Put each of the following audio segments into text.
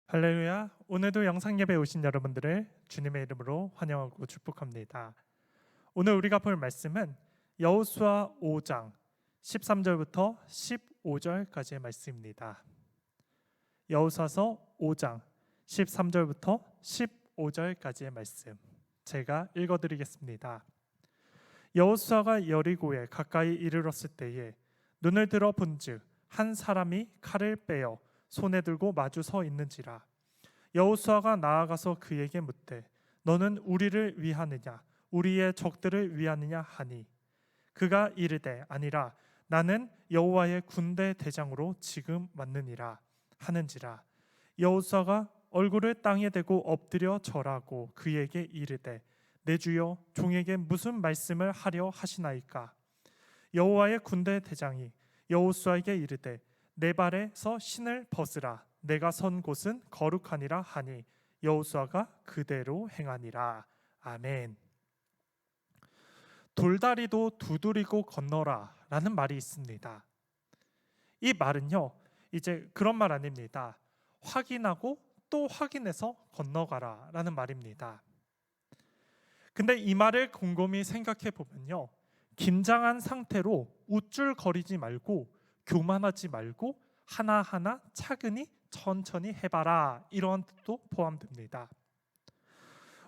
할렐루야. 오늘도 영상 예배에 오신 여러분들을 주님의 이름으로 환영하고 축복합니다. 오늘 우리가 볼 말씀은 여호수아 5장 13절부터 15절까지의 말씀입니다. 여호수아서 5장 13절부터 15절까지의 말씀 제가 읽어드리겠습니다. 여호수아가 여리고에 가까이 이르렀을 때에 눈을 들어 본즉 한 사람이 칼을 빼어 손에 들고 마주 서 있는지라. 여호수아가 나아가서 그에게 묻되 너는 우리를 위하느냐 우리의 적들을 위하느냐 하니 그가 이르되 아니라 나는 여호와의 군대 대장으로 지금 왔느니라 하는지라. 여호수아가 얼굴을 땅에 대고 엎드려 절하고 그에게 이르되 내 주여 종에게 무슨 말씀을 하려 하시나이까. 여호와의 군대 대장이 여호수아에게 이르되 내 발에서 신을 벗으라 내가 선 곳은 거룩하니라 하니 여호수아가 그대로 행하니라. 아멘. 돌다리도 두드리고 건너라 라는 말이 있습니다. 이 말은요 이제 그런 말 아닙니다. 확인하고 또 확인해서 건너가라 라는 말입니다. 근데 이 말을 곰곰이 생각해 보면요 긴장한 상태로 우쭐거리지 말고 교만하지 말고 하나하나 차근히 천천히 해봐라 이러한 뜻도 포함됩니다.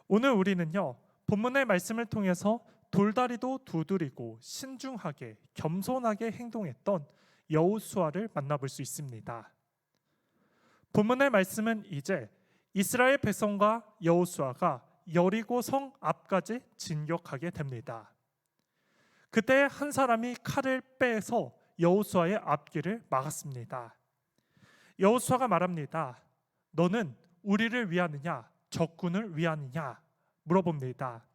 오늘 우리는요 본문의 말씀을 통해서 돌다리도 두드리고 신중하게 겸손하게 행동했던 여호수아를 만나볼 수 있습니다. 본문의 말씀은 이제 이스라엘 백성과 여호수아가 여리고 성 앞까지 진격하게 됩니다. 그때 한 사람이 칼을 빼서 여호수아의 앞길을 막았습니다. 여호수아가 말합니다. 너는 우리를 위하느냐 적군을 위하느냐 물어봅니다.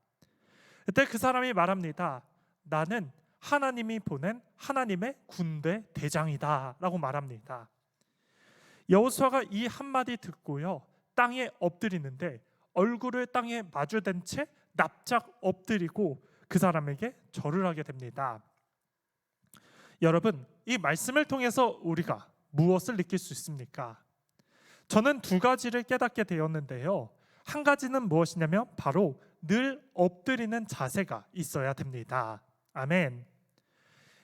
그때 그 사람이 말합니다. 나는 하나님이 보낸 하나님의 군대 대장이다 라고 말합니다. 여호수아가 이 한마디 듣고요 땅에 엎드리는데 얼굴을 땅에 마주댄 채 납작 엎드리고 그 사람에게 절을 하게 됩니다. 여러분, 이 말씀을 통해서 우리가 무엇을 느낄 수 있습니까? 저는 두 가지를 깨닫게 되었는데요. 한 가지는 무엇이냐면 바로 늘 엎드리는 자세가 있어야 됩니다. 아멘.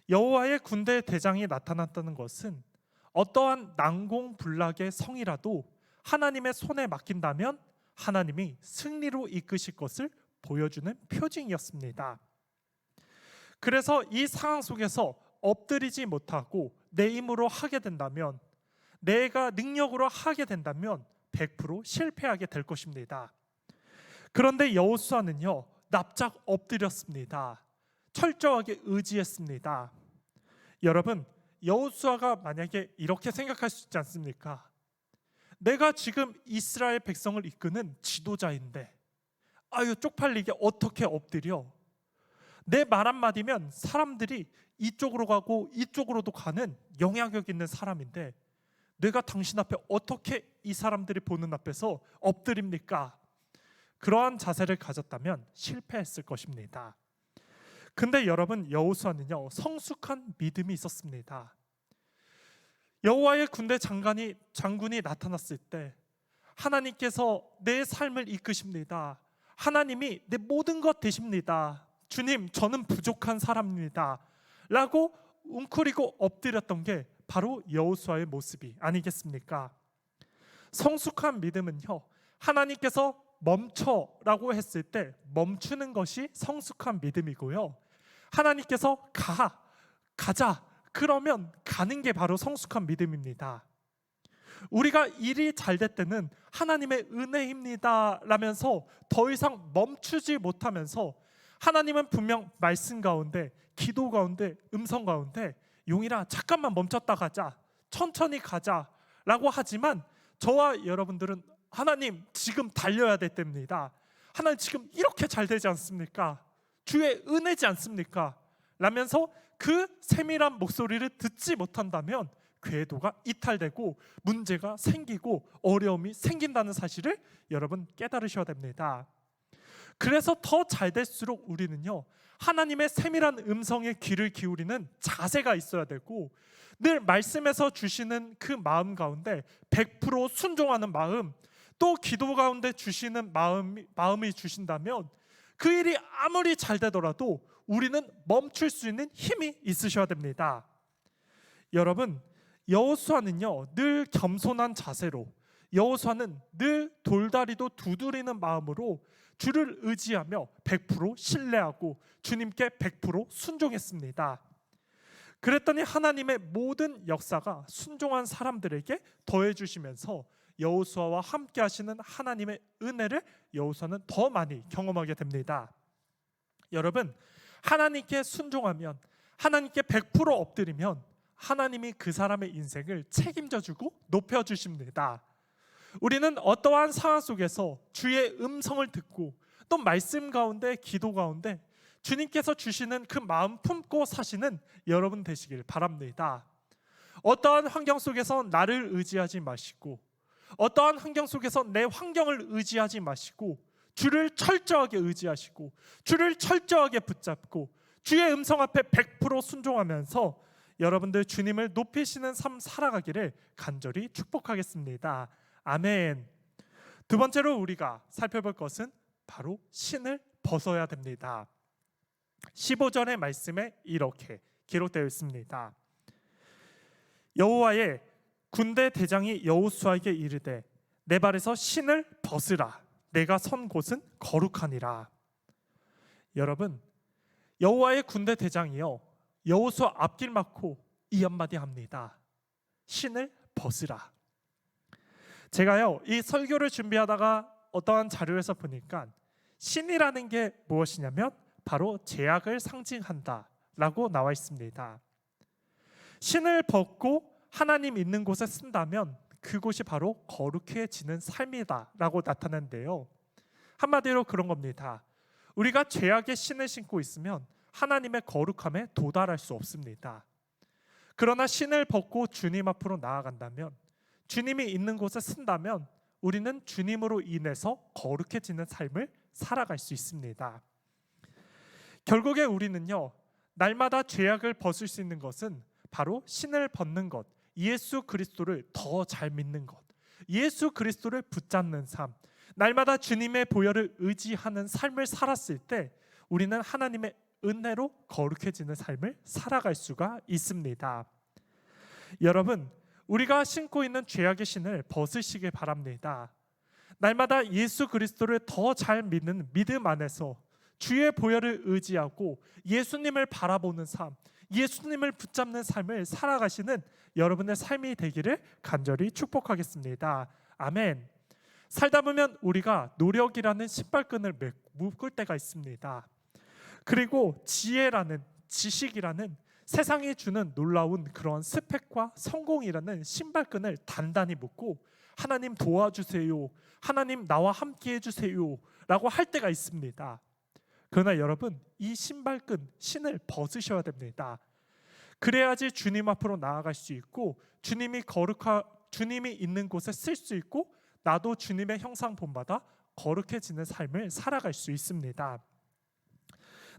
여호와의 군대 대장이 나타났다는 것은 어떠한 난공불락의 성이라도 하나님의 손에 맡긴다면 하나님이 승리로 이끄실 것을 보여주는 표징이었습니다. 그래서 이 상황 속에서 엎드리지 못하고 내 힘으로 하게 된다면 내가 능력으로 하게 된다면 100% 실패하게 될 것입니다. 그런데 여호수아는요 납작 엎드렸습니다. 철저하게 의지했습니다. 여러분 여호수아가 만약에 이렇게 생각할 수 있지 않습니까? 내가 지금 이스라엘 백성을 이끄는 지도자인데 아유 쪽팔리게 어떻게 엎드려? 내 말 한마디면 사람들이 이쪽으로 가고 이쪽으로도 가는 영향력 있는 사람인데 내가 당신 앞에 어떻게 이 사람들이 보는 앞에서 엎드립니까? 그러한 자세를 가졌다면 실패했을 것입니다. 근데 여러분 여호수아는요 성숙한 믿음이 있었습니다. 여호와의 군대 장군이 나타났을 때 하나님께서 내 삶을 이끄십니다. 하나님이 내 모든 것 되십니다. 주님 저는 부족한 사람입니다 라고 웅크리고 엎드렸던 게 바로 여호수아의 모습이 아니겠습니까? 성숙한 믿음은요 하나님께서 멈춰라고 했을 때 멈추는 것이 성숙한 믿음이고요 하나님께서 가자 그러면 가는 게 바로 성숙한 믿음입니다. 우리가 일이 잘 될 때는 하나님의 은혜입니다 라면서 더 이상 멈추지 못하면서 하나님은 분명 말씀 가운데 기도 가운데 음성 가운데 용이라 잠깐만 멈췄다 가자 천천히 가자 라고 하지만 저와 여러분들은 하나님 지금 달려야 될 때입니다. 하나님 지금 이렇게 잘 되지 않습니까? 주의 은혜지 않습니까? 라면서 그 세밀한 목소리를 듣지 못한다면 궤도가 이탈되고 문제가 생기고 어려움이 생긴다는 사실을 여러분 깨달으셔야 됩니다. 그래서 더 잘 될수록 우리는요, 하나님의 세밀한 음성에 귀를 기울이는 자세가 있어야 되고, 늘 말씀에서 주시는 그 마음 가운데 100% 순종하는 마음, 또 기도 가운데 주시는 마음이 주신다면 그 일이 아무리 잘 되더라도 우리는 멈출 수 있는 힘이 있으셔야 됩니다. 여러분, 여호수아는요, 늘 겸손한 자세로, 여호수아는 늘 돌다리도 두드리는 마음으로 주를 의지하며 100% 신뢰하고 주님께 100% 순종했습니다. 그랬더니 하나님의 모든 역사가 순종한 사람들에게 더해 주시면서 여호수아와 함께 하시는 하나님의 은혜를 여호수아는 더 많이 경험하게 됩니다. 여러분, 하나님께 순종하면, 하나님께 100% 엎드리면 하나님이 그 사람의 인생을 책임져 주고 높여 주십니다. 우리는 어떠한 상황 속에서 주의 음성을 듣고 또 말씀 가운데, 기도 가운데 주님께서 주시는 그 마음 품고 사시는 여러분 되시길 바랍니다. 어떠한 환경 속에서 나를 의지하지 마시고, 어떠한 환경 속에서 내 환경을 의지하지 마시고, 주를 철저하게 의지하시고 주를 철저하게 붙잡고 주의 음성 앞에 100% 순종하면서 여러분들 주님을 높이시는 삶 살아가기를 간절히 축복하겠습니다. 아멘. 두 번째로 우리가 살펴볼 것은 바로 신을 벗어야 됩니다. 15절의 말씀에 이렇게 기록되어 있습니다. 여호와의 군대 대장이 여호수아에게 이르되 내 발에서 신을 벗으라. 내가 선 곳은 거룩하니라. 여러분, 여호와의 군대 대장이요, 여호수아 앞길 막고 이 한마디 합니다. 신을 벗으라. 제가요, 이 설교를 준비하다가 어떠한 자료에서 보니까 신이라는 게 무엇이냐면 바로 제약을 상징한다 라고 나와 있습니다. 신을 벗고 하나님 있는 곳에 쓴다면 그곳이 바로 거룩해지는 삶이다 라고 나타나는데요, 한마디로 그런 겁니다. 우리가 죄악의 신을 신고 있으면 하나님의 거룩함에 도달할 수 없습니다. 그러나 신을 벗고 주님 앞으로 나아간다면, 주님이 있는 곳에 쓴다면 우리는 주님으로 인해서 거룩해지는 삶을 살아갈 수 있습니다. 결국에 우리는요, 날마다 죄악을 벗을 수 있는 것은 바로 신을 벗는 것, 예수 그리스도를 더 잘 믿는 것, 예수 그리스도를 붙잡는 삶, 날마다 주님의 보혈을 의지하는 삶을 살았을 때 우리는 하나님의 은혜로 거룩해지는 삶을 살아갈 수가 있습니다. 여러분, 우리가 신고 있는 죄악의 신을 벗으시길 바랍니다. 날마다 예수 그리스도를 더 잘 믿는 믿음 안에서 주의 보혈을 의지하고 예수님을 바라보는 삶, 예수님을 붙잡는 삶을 살아가시는 여러분의 삶이 되기를 간절히 축복하겠습니다. 아멘. 살다 보면 우리가 노력이라는 신발끈을 묶을 때가 있습니다. 그리고 지혜라는, 지식이라는 세상이 주는 놀라운 그런 스펙과 성공이라는 신발끈을 단단히 묶고 하나님 도와주세요, 하나님 나와 함께 해주세요 라고 할 때가 있습니다. 그러나 여러분, 이 신발끈, 신을 벗으셔야 됩니다. 그래야지 주님 앞으로 나아갈 수 있고 주님이 있는 곳에 쓸 수 있고 나도 주님의 형상 본받아 거룩해지는 삶을 살아갈 수 있습니다.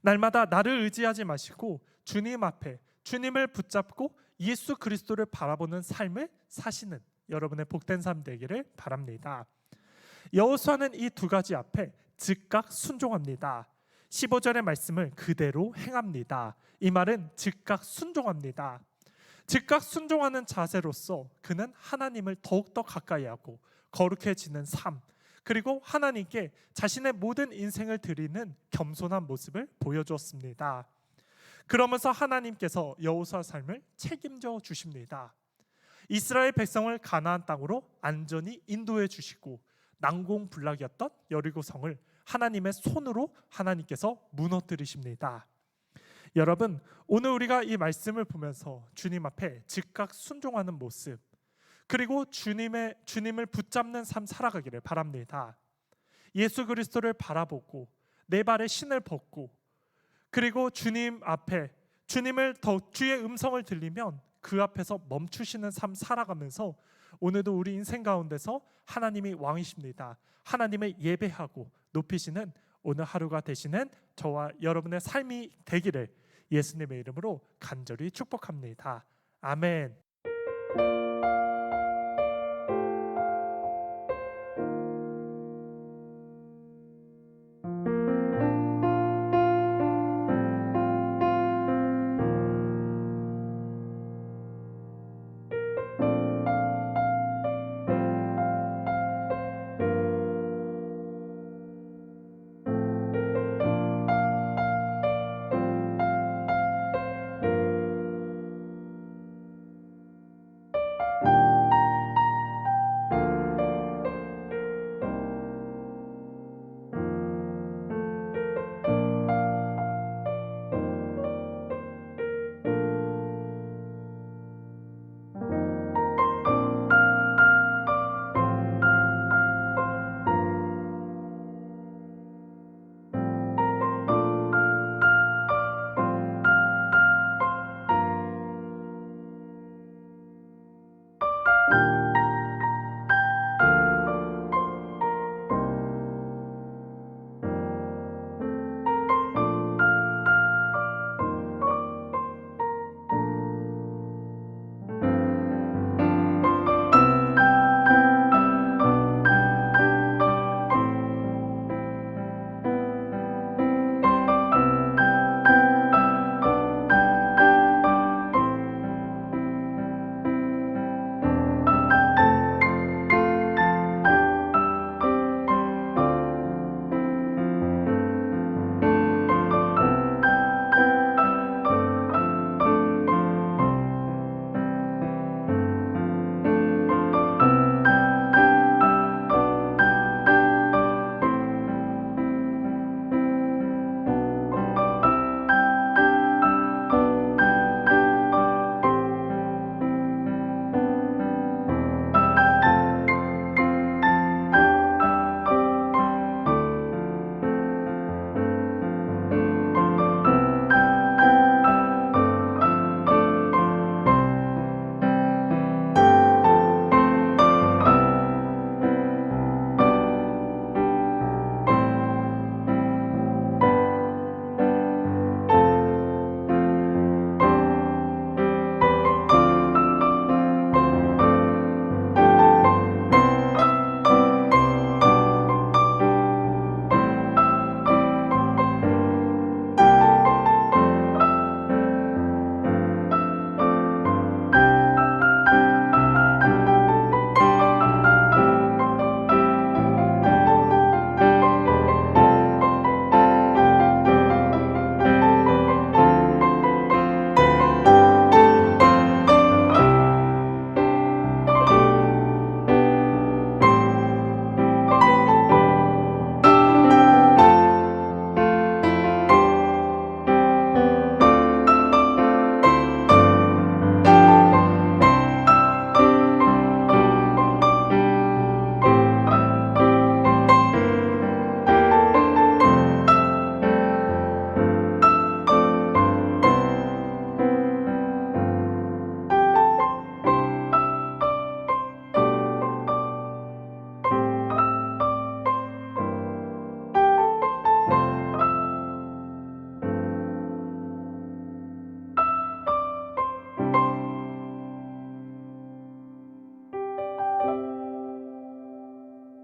날마다 나를 의지하지 마시고 주님 앞에 주님을 붙잡고 예수 그리스도를 바라보는 삶을 사시는 여러분의 복된 삶 되기를 바랍니다. 여호수아는 이 두 가지 앞에 즉각 순종합니다. 15절의 말씀을 그대로 행합니다. 이 말은 즉각 순종합니다. 즉각 순종하는 자세로서 그는 하나님을 더욱더 가까이 하고 거룩해지는 삶, 그리고 하나님께 자신의 모든 인생을 드리는 겸손한 모습을 보여주었습니다. 그러면서 하나님께서 여호수아 삶을 책임져 주십니다. 이스라엘 백성을 가나안 땅으로 안전히 인도해 주시고 난공불락이었던 여리고성을 하나님의 손으로 하나님께서 무너뜨리십니다. 여러분, 오늘 우리가 이 말씀을 보면서 주님 앞에 즉각 순종하는 모습, 그리고 주님을 붙잡는 삶 살아가기를 바랍니다. 예수 그리스도를 바라보고 내 발에 신을 벗고 그리고 주님 앞에 주의 음성을 들리면 그 앞에서 멈추시는 삶 살아가면서 오늘도 우리 인생 가운데서 하나님이 왕이십니다. 하나님을 예배하고 높이시는 오늘 하루가 되시는 저와 여러분의 삶이 되기를 예수님의 이름으로 간절히 축복합니다. 아멘.